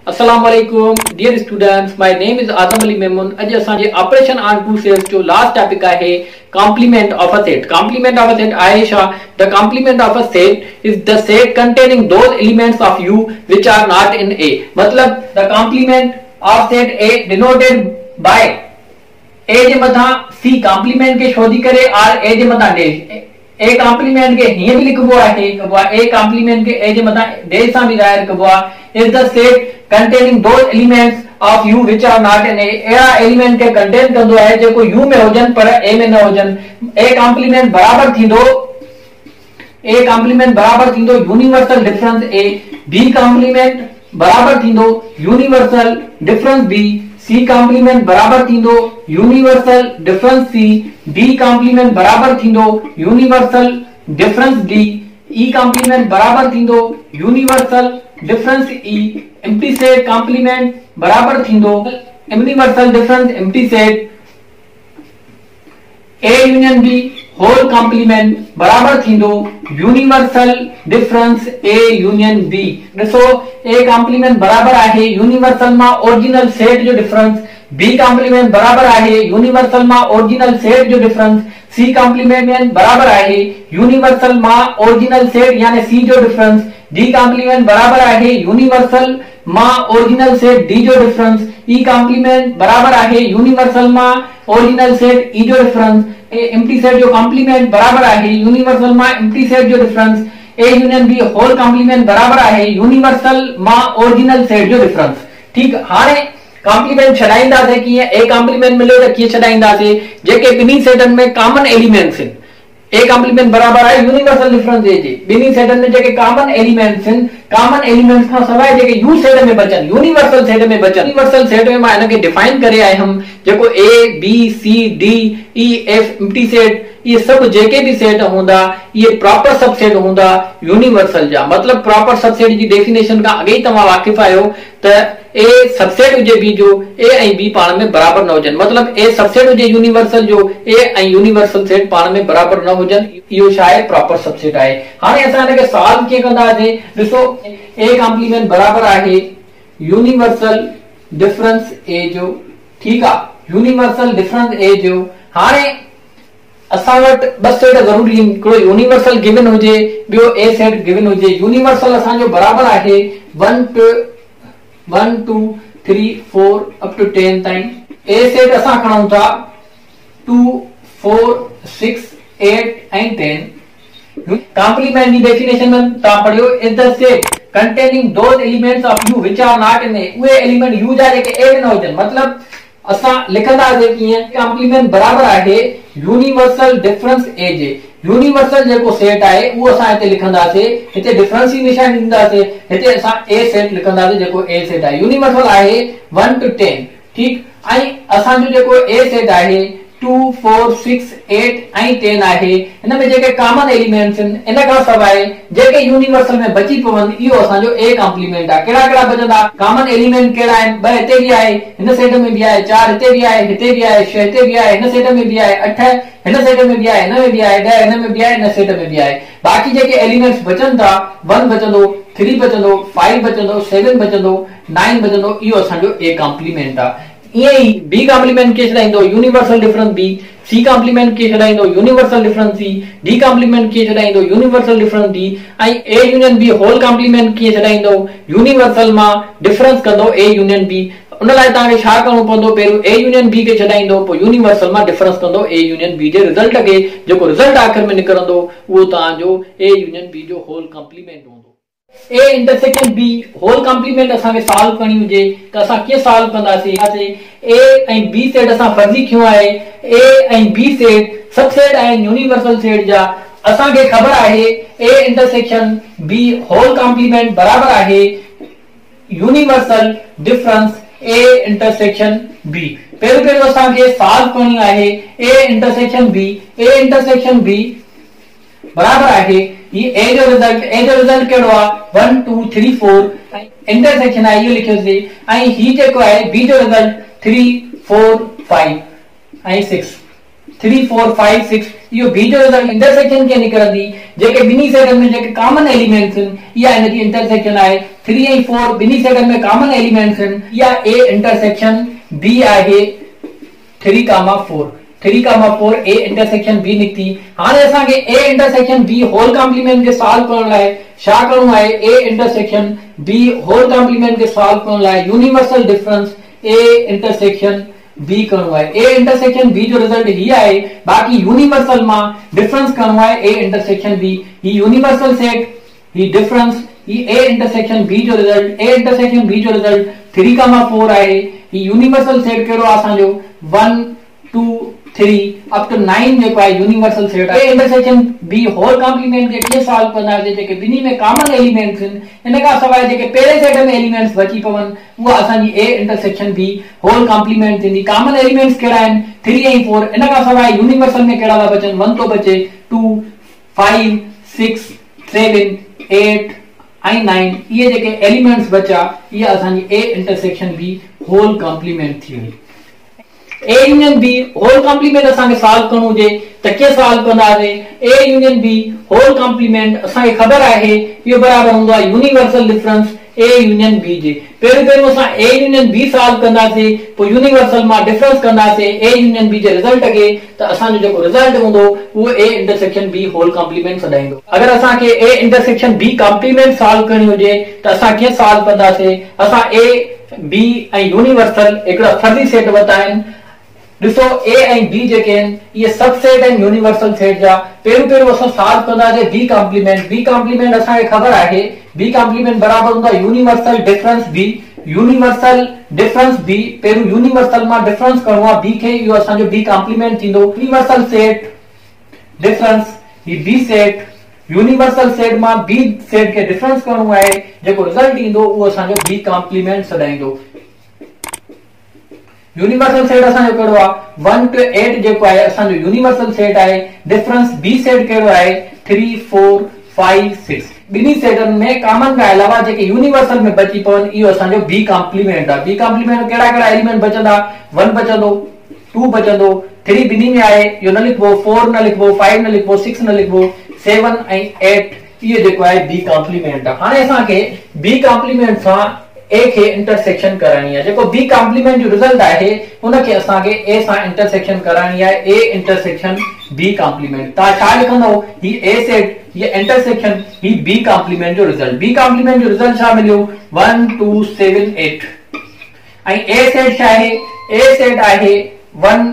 Assalamualaikum, dear students. My name is Azam Ali Memon. अज असांजे operation on two sets जो last topic आहे complement of a set. Complement of a set आहे छा? The complement of a set is the set containing those elements of U which are not in A. मतलब the complement of set A denoted by A जे मथा C complement के शोधी करे और A जे मथा डैश. ए कॉम्प्लीमेंट के हिय भी लिखबो आहे ए कॉम्प्लीमेंट के ए जे मथा डैश सा भी जाहिर कबो is the set containing those elements of U which are not in A. एड़ा एलिमेंट के कंटेन कंदो है जेको U में होजन पर A में न होजन. ए कॉम्प्लीमेंट बराबर थींदो universal difference A. B complement बराबर थींदो universal difference B. C complement बराबर थींदो universal difference C. D complement बराबर थींदो universal difference D. E complement बराबर थींदो universal difference E. Empty set complement बराबर थींदो universal difference empty set. A union B whole complement बराबर थींदो universal difference A union B. ॾिसो A कॉम्प्लीमेंट बराबर आहे यूनिवर्सल मां ओरिजिनल सेट जो डिफरेंस. B कॉम्प्लीमेंट बराबर आहे यूनिवर्सल मां ओरिजिनल सेट जो डिफरेंस. C कॉम्प्लीमेंट बराबर आहे यूनिवर्सल मां ओरिजिनल सेट यानी C जो डिफरेंस. D कॉम्प्लीमेंट बराबर आहे यूनिवर्सल मां ओरिजिनल सेट D जो डिफरेंस. E कॉम्प्लीमेंट बराबर आहे यूनिवर्सल मां ओरिजिनल सेट E जो डिफरेंस. एम्प्टी सेट जो कॉम्प्लीमेंट बराबर आहे यूनिवर्सल मां एम्प्टी सेट जो difference. A union B whole complement बराबर आहे यूनिवर्सल मां ओरिजिनल सेट जो डिफरेंस. ठीक. हाणे कॉम्प्लीमेंट छडाइंदासे कीअं? A कॉम्प्लीमेंट मिले त कीअं छडाइंदासे? जेके बिनी सेटन में कॉमन एलिमेंट्स आहिनि. A कॉम्प्लीमेंट बराबर आहे यूनिवर्सल डिफरेंस A जे. बिनी सेटन में जेके कॉमन एलिमेंट्स आहिनि, कॉमन एलिमेंट्स खां सवाइ जेके U सेट में बचन, यूनिवर्सल सेट में बचन. यूनिवर्सल सेट में मां इनके डिफाइन करे आयम जेको A B C D E F empty set ये सब जेके भी सेट होंदा ये प्रॉपर सबसेट होंदा यूनिवर्सल जा. मतलब प्रॉपर सबसेट जी डेफिनेशन का अगे तमा वाकिफ आयो त A सबसेट हुजे B जो A ऐं B पाण में बराबर न होजन. मतलब A सबसेट हुजे यूनिवर्सल जो A ऐं यूनिवर्सल सेट पाण में बराबर न होजन. इहो शायद प्रॉपर सबसेट आहे. हाणे असां इनके सॉल्व कीअं कंदासीं? ॾिसो A कॉम्प्लीमेंट बराबर आहे यूनिवर्सल डिफरेंस A जो. ठीक आहे, यूनिवर्सल डिफरेंस A जो. हाणे असां वटि ॿ सेट ज़रूरी आहिनि. हिकिड़ो यूनिवर्सल गिवन हुजे, ॿियो A सेट गिवन हुजे. यूनिवर्सल असांजो बराबर आहे 1 2 3 4 अप टू 10 ताईं. A सेट असां खणूं था 2 4 6 8 ऐं 10. कॉम्प्लीमेंट जी डेफिनेशन में तव्हां पढ़ियो is the set containing those elements of U which are not in A. उहे एलिमेंट U जा जेके A में न हुजन. मतलब असां लिखंदासीं कीअं? कॉम्प्लीमेंट बराबर आहे universal difference A J. Universal जेको सेट आहे उहो असां हिते लिखंदासीं. हिते डिफरेंस जी निशानी ॾींदासीं. हिते असां A सेट लिखंदासीं जेको A सेट आहे. यूनिवर्सल आहे 1 टू 10. ठीक. ऐं असांजो जेको A सेट आहे 2 4 6 8 ऐं 10 आहे. हिन में जेके कॉमन एलिमेंट्स आहिनि इन खां सवाइ जेके यूनिवर्सल में बची पवनि इहो असांजो A कॉम्प्लीमेंट आहे. कहिड़ा कहिड़ा बचंदा? कॉमन एलिमेंट कहिड़ा आहिनि? 2 हिते बि आहे, हिन सेट में बि आहे. 4 हिते बि आहे, हिते बि आहे. 6 हिते बि आहे, हिन सेट में बि आहे. 8 हिन सेट में बि आहे, हिन में बि आहे. 10 हिन में बि आहे, हिन सेट में बि आहे. बाक़ी जेके एलिमेंट्स बचनि था 1 बचंदो, 3 बचंदो, 5 बचंदो, 7 बचंदो, 9 बचंदो. इहो असांजो A कॉम्प्लीमेंट आहे. ईअं ई B कॉम्प्लीमेंट खे छॾाईंदो universal difference B. C complement खे छॾाईंदो universal difference C. D complement खे छॾाईंदो यूनिवर्सल डिफरेंस D. ऐं A union B whole complement खे छॾाईंदो यूनिवर्सल मां डिफरेंस कंदो A यूनियन B. उन लाइ तव्हांखे छा करणो पवंदो? पहिरियों A यूनियन B खे छॾाईंदो, पोइ यूनिवर्सल मां डिफरेंस कंदो A यूनियन B जे रिजल्ट खे. जेको रिजल्ट आख़िर में निकिरंदो उहो तव्हांजो A यूनियन B जो होल कॉम्प्लीमेंट हूंदो. A intersection B whole complement असांखे सॉल्व करणी हुजे त असां कीअं सॉल्व कंदासीं? A ऐं B सेट असां फर्ज़ी खयो आहे. A ऐं B सेट सबसेट ऐं यूनिवर्सल सेट जा. असांखे ख़बर आहे A intersection B whole complement बराबर आहे universal difference A intersection B. पहिरियों असांखे सॉल्व करणी आहे A intersection B. A intersection B बराबर आहे ये A जो रिजल्ट कहिड़ो आहे 1 2 3 4 इंटरसेक्शन आहे इहो लिखियोसीं. ऐं ही जेको आहे B जो रिजल्ट 3 4 5 ऐं 6. 3 4 5 6 इहो बी जो रिजल्ट इंटरसेक्शन कीअं निकिरंदी, जेके ॿिन्ही सेटनि में जेके कॉमन एलिमेंट्स आहिनि इहा हिनजी इंटरसेक्शन आहे। 3 ऐं 4 ॿिन्ही सेटनि में कॉमन एलिमेंट्स आहिनि, इहा ए इंटरसेक्शन बी आहे 3,4 3,4 ए इंटरसेक्शन बी निकती। हाणे असांखे A intersection B whole complement खे सॉल्व करण लाइ छा करणो आहे, A intersection B whole complement खे सॉल्व करण लाइ universal difference A intersection B करणो आहे। ए इंटरसेक्शन बी जो रिजल्ट ही आहे, बाकी यूनिवर्सल मां डिफरेंस करणो आहे ए इंटरसेक्शन बी। ही यूनिवर्सल सेट, ही डिफरेंस, ही ए इंटरसेक्शन बी जो रिजल्ट, ए इंटरसेक्शन बी जो रिजल्ट 3,4 आहे। ही यूनिवर्सल सेट कहिड़ो आहे असांजो 1 2 3 अप टू 9 जेको आहे यूनिवर्सल सेट आहे। A intersection B whole complement खे कीअं सॉल्व कंदासीं, जेके ॿिन्ही में कॉमन एलिमेंट्स आहिनि, इन खां सवाइ जेके पहिरें सेट में एलिमेंट्स बची पवनि उहा असांजी A intersection B whole complement थींदी। कॉमन एलिमेंट्स कहिड़ा आहिनि 3 ऐं 4, इन खां सवाइ यूनिवर्सल में कहिड़ा था बचनि, 1 थो बचे, 2 5 6 7 8 ऐं 9, इहे जेके एलिमेंट्स बचा इहा असांजी A intersection B whole complement थी वई। A union B whole complement असांखे सॉल्व करणो हुजे त कीअं सॉल्व कंदासीं। A union B whole complement असांखे ख़बर आहे इहो बराबर हूंदो आहे universal difference A union B जे। पहिरियों असां ए यूनियन बी सॉल्व कंदासीं, पोइ यूनिवर्सल मां डिफरेंस कंदासीं ए यूनियन बी जे रिजल्ट खे, त असांजो जेको रिजल्ट हूंदो उहो A intersection B whole complement सॾाईंदो। अगरि असांखे A intersection B complement solve करणी हुजे त असां कीअं सॉल्व कंदासीं। असां ए बी ऐं यूनिवर्सल हिकिड़ा फर्ज़ी सेट वरिता आहिनि। ॾिसो ए ऐं बी जेके आहिनि इहे सब सेट आहिनि यूनिवर्सल सेट जा। पहिरियों असां सॉल्व कंदासीं बी कॉम्प्लीमेंट। बी कॉम्प्लीमेंट असांखे ख़बर आहे बी कॉम्प्लीमेंट बराबर हूंदो आहे universal difference B. Universal difference B, पहिरियों यूनिवर्सल मां डिफरेंस करणो आहे बी खे, इहो असांजो बी कॉम्प्लीमेंट थींदो। यूनिवर्सल सेट डिफरेंस ही बी सेट, यूनिवर्सल सेट मां बी सेट खे डिफरेंस करणो आहे, जेको रिजल्ट ईंदो उहो असांजो बी कॉम्प्लीमेंट सॾाईंदो। यूनिवर्सल सेट असांजो कहिड़ो आहे 1 to 8 जेको आहे असांजो यूनिवर्सल सेट आहे। डिफरेंस बी सेट कहिड़ो आहे 3 4 5 6। ॿिन्ही सेटनि में कॉमन खां अलावा जेके यूनिवर्सल में बची पवनि इहो असांजो बी कॉम्प्लीमेंट आहे। बी कॉम्प्लीमेंट कहिड़ा कहिड़ा एलिमेंट बचंदा, 1 बचंदो, 2 बचंदो, 3 ॿिन्ही में आहे, इहो न लिखबो, 4 न लिखबो, 5 न लिखबो, 6 न लिखबो, 7 ऐं 8 इहो जेको आहे बी कॉम्प्लीमेंट आहे। हाणे असांखे बी कॉम्प्लीमेंट सां ए खे इंटरसेक्शन कराइणी आहे। जेको बी कॉम्प्लीमेंट जो रिजल्ट आहे उनखे असांखे ए सां इंटरसेक्शन कराइणी आहे, ए इंटरसेक्शन बी कॉम्प्लीमेंट। तव्हां छा लिखंदो, ही ए सेट, ये इंटरसेक्शन, ही बी कॉम्प्लीमेंट जो रिजल्ट। बी कॉम्प्लीमेंट जो रिजल्ट छा मिलियो 1 2 7 8 ऐं ए सेट छा आहे, ए सेट आहे 1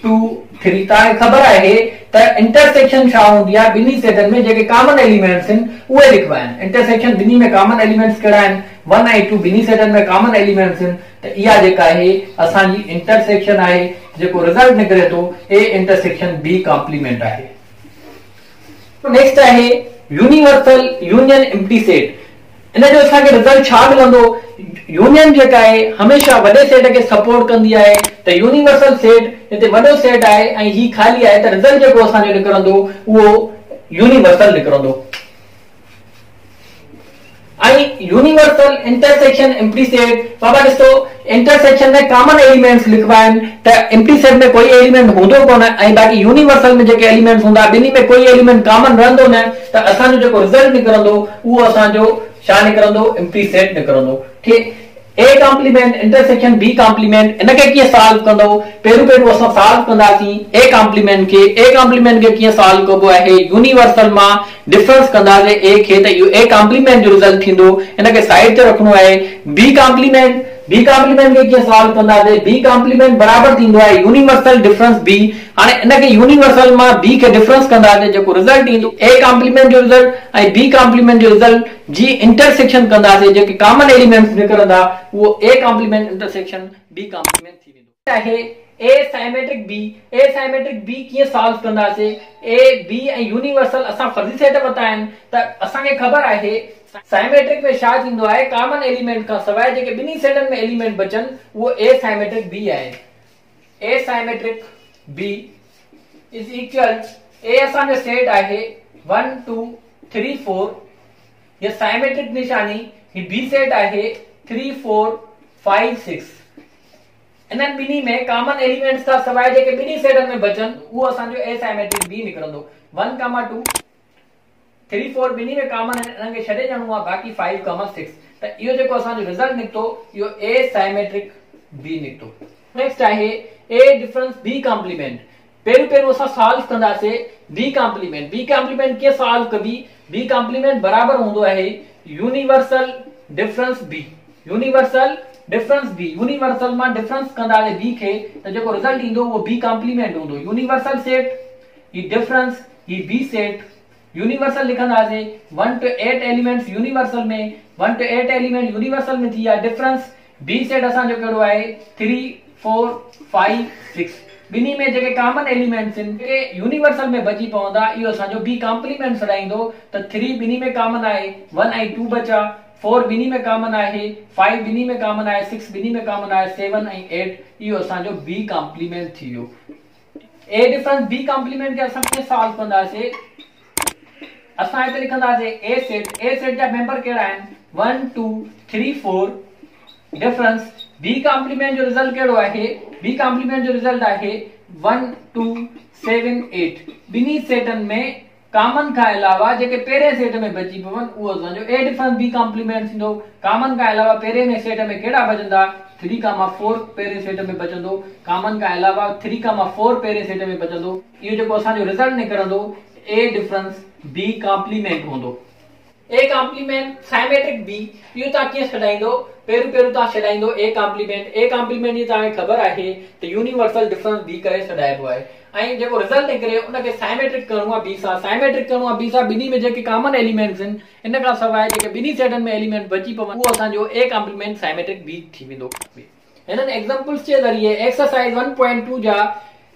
2 3। तव्हांखे ख़बर आहे त इंटरसेक्शन छा हूंदी आहे, ॿिन्ही सेटनि में जेके कॉमन एलिमेंट्स आहिनि उहे लिखबा आहिनि। इंटरसेक्शन ॿिन्ही में कॉमन एलिमेंट्स कहिड़ा आहिनि 1 ऐं 2 ॿिन्ही सेटनि में कॉमन एलिमेंट्स आहिनि, त इहा जेका आहे असांजी इंटरसेक्शन आहे, जेको रिजल्ट निकिरे थो ए इंटरसेक्शन बी कॉम्प्लीमेंट आहे। नेक्स्ट आहे यूनिवर्सल यूनियन एम्प्टी सेट। इन जो असांखे रिजल्ट छा मिलंदो, यूनियन जेका आहे हमेशा वॾे सेट खे सपोर्ट कंदी आहे, त यूनिवर्सल सेट हिते वॾो सेट आहे ऐं ही खाली आहे, त रिजल्ट जेको असांजो निकिरंदो उहो यूनिवर्सल निकिरंदो। ऐं यूनिवर्सल इंटरसेक्शन एम्प्टी सेट, बाबा ॾिसो इंटरसेक्शन में कॉमन एलिमेंट्स लिखबा आहिनि, त एम्प्टी सेट में कोई एलिमेंट हूंदो कोन ऐं बाक़ी यूनिवर्सल में जेके एलिमेंट्स हूंदा ॿिन्ही में कोई एलिमेंट कॉमन रहंदो न, त असांजो जेको रिजल्ट निकिरंदो उहो असांजो छा निकिरंदो, एम्प्टी सेट निकिरंदो। ठीक, A complement intersection B complement, इनखे कीअं सॉल्व कंदो, पहिरियों असां सॉल्व कंदासीं ए कॉम्प्लीमेंट खे। ए कॉम्प्लीमेंट खे कीअं सॉल्व कबो आहे, यूनिवर्सल मां डिफरेंस कंदासीं ए खे, त ए कॉम्प्लीमेंट जो रिजल्ट थींदो। इनखे साइड ते रखणो आहे। बी कॉम्प्लीमेंट, बी कॉम्प्लीमेंट खे कीअं सॉल्व कंदासीं, बी कॉम्प्लीमेंट बराबर थींदो आहे यूनिवर्सल डिफरेंस बी। हाणे इनखे यूनिवर्सल मां बी खे डिफरेंस कंदासीं, जेको रिजल्ट ईंदो ए कॉम्प्लीमेंट जो रिजल्ट ऐं बी कॉम्प्लीमेंट जो रिजल्ट जी इंटरसेक्शन कंदासीं, जेके कॉमन एलिमेंट्स निकिरंदा उहो A complement intersection B complement थी वेंदो आहे। A symmetric B, A symmetric B कीअं सॉल्व कंदासीं, ए बी ऐं यूनिवर्सल असां फर्ज़ी सेट वरिता आहिनि, त असांखे ख़बर आहे साइमेट्रिक में छा थींदो आहे, कॉमन एलिमेंट खां सवाइ जेके ॿिन्ही सेटनि में एलिमेंट बचनि उहो ए साइमेट्रिक बी आहे। A symmetric B is equal, ए असांजो सेट आहे 1 2 3 4, ये साइमेट्रिक निशानी, ही बी सेट आहे 3 4 5 6। इन्हनि ॿिन्ही में कॉमन एलिमेंट्स खां सवाइ जेके ॿिन्ही सेटनि में बचनि उहो असांजो एसाइमेट्रिक बी निकिरंदो। 1, 2, 3, 4 ॿिन्ही में कॉमन इन्हनि खे छॾे ॾियणो आहे, बाक़ी 5, 6 त इहो जेको असांजो रिज़ल्ट निकितो इहो एसाइमेट्रिक बी निकितो। नेक्स्ट आहे ए डिफरेंस बी कॉम्प्लीमेंट। पहिरियों असां सॉल्व कंदासीं बी कॉम्प्लीमेंट। बी कॉम्प्लीमेंट कीअं सॉल्व कबी? बी कॉम्प्लीमेंट बराबर हूंदो आहे universal difference B. Universal difference B, universal मां डिफरेंस कंदासीं बी खे त जेको रिजल्ट ईंदो वो बी कॉम्प्लीमेंट हूंदो। यूनिवर्सल सेट ही डिफरेंस ही बी सेट। यूनिवर्सल लिखंदासीं 1 to 8 एलिमेंट्स यूनिवर्सल में, 1 to 8 एलिमेंट यूनिवर्सल में थी। डिफरेंस बी सेट असांजो कहिड़ो आहे 3, 4, 5, 6। ॿिन्ही में जेके कॉमन एलिमेंट्स आहिनि जेके यूनिवर्सल में बची पवंदा इहो असांजो बी कॉम्प्लीमेंट सॾाईंदो। त 3 ॿिन्ही में कॉमन आहे, 1 ऐं 2 बचा, 4 ॿिन्ही में कॉमन आहे, 5 ॿिन्ही में कॉमन आहे, 6 ॿिन्ही में कॉमन आहे, 7 ऐं 8 इहो असांजो बी कॉम्प्लीमेंट थी वियो। ए डिफरेंस बी कॉम्प्लीमेंट खे असां कीअं सॉल्व कंदासीं? असां हिते लिखंदासीं ए सेट। ए सेट जा मेंबर कहिड़ा आहिनि? 1, 2, 3, 4। डिफरेंस बी कॉम्प्लीमेंट जो रिजल्ट कहिड़ो आहे? बी कॉम्प्लीमेंट जो रिजल्ट आहे 1, 2, 7, 8। ॿिन्ही सेटनि में कॉमन खां अलावा जेके पहिरें सेट में बची पवन उहो असांजो ए डिफरेंस बी कॉम्प्लीमेंट थींदो। कॉमन खां अलावा पहिरें में सेट में कहिड़ा बचंदा? 3, 4 पहिरें सेट में बचंदो। कॉमन खां अलावा 3, 4 पहिरें सेट में बचंदो। इहो जेको असांजो रिजल्ट निकिरंदो ए डिफरेंस बी कॉम्प्लीमेंट हूंदो। ए कॉम्प्लीमेंट साइमेट्रिक बी इहो तव्हां कीअं छॾाईंदो? पहिरियों तव्हां छॾाईंदो ए कॉम्प्लीमेंट। ए कॉम्प्लीमेंट जी तव्हांखे ख़बर आहे त यूनिवर्सल डिफरेंस बी करे छॾाइबो आहे ऐं जेको रिजल्ट निकिरे उनखे साइमेट्रिक करणो आहे बी सां। साइमेट्रिक करणो आहे बी सां। ॿिन्ही में जेके कॉमन एलिमेंट्स आहिनि इन खां सवाइ जेके ॿिन्ही सेटनि में एलिमेंट बची पवनि उहो असांजो ए कॉम्प्लीमेंट साइमेट्रिक बी थी वेंदो। हिननि एग्जांपल्स जे ज़रिए एक्सरसाइज 1.2 जा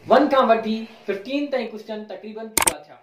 1 खां वठी 15 ताईं क्वेश्चन तक़रीबन पूरा थिया।